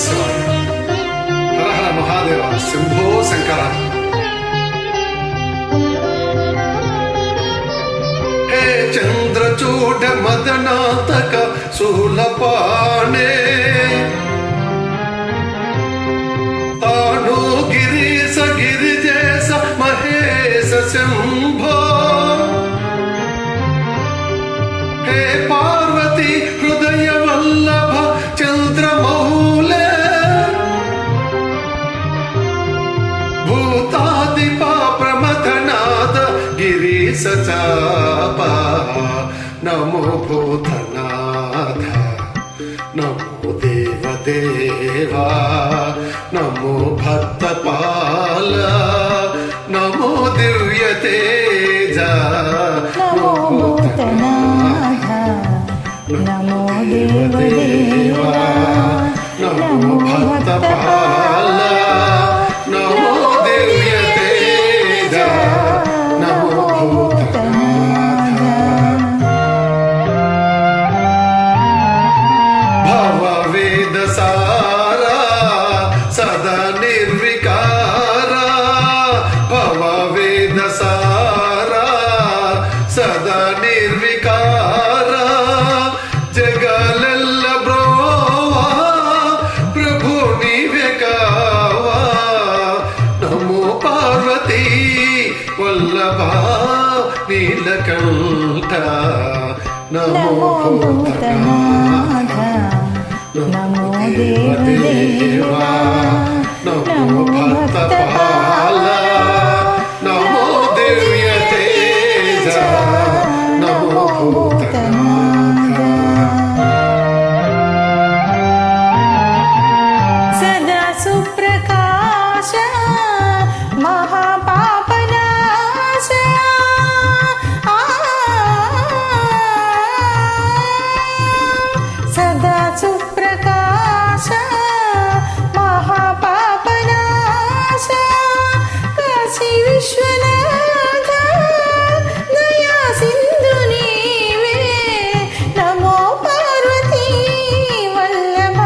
శివాయ. హర హర మహాదేవ. శంభో శంకర. హే చంద్రచూడ మదనాతక శూలపాణే తాను గిరీశ గిరిజేశ మహేశ శంభో. హే పార్వతి హృదయ వల్లభ చంద్రమౌళే భూతాదిప ప్రమథనాథ గిరీశ చాప. నమో భూతనాథ నమో దేవదేవా నమో భక్తపాల నమో దివ్య తేజ. నమో భూతనాథ నమో దేవదేవా నమో భక్తపాల నమో దివ్య తేజ. నమో భూతనాథ. భవ వేద సారా సదా నిర్వికార. భవ వేద సారా సదా నిర్వికార. జగలెల్ల బ్రోవా ప్రభు నీవే కావా. నమో పార్వతీ వల్లభ నీలకంఠ. నమో భూతనాథ నమో దేవదేవా నమో భక్తపాల నమో దివ్య తేజ. నమో భూతనాథ. సదా సుప్రకాశ మహాపాపనాశ. సదా సుప్రకాశ మహాపాపనాశ. కాశీ విశ్వనాథ దయా సింధు నీవే. నమో పార్వతీ వల్లభ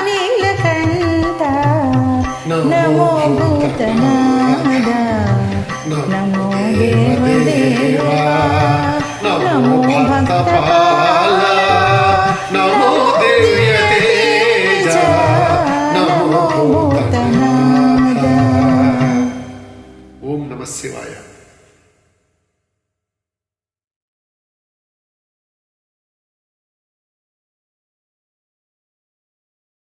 నీలకంఠ. నమో భూతనాథ నమో దేవదేవా నమో భక్తపాల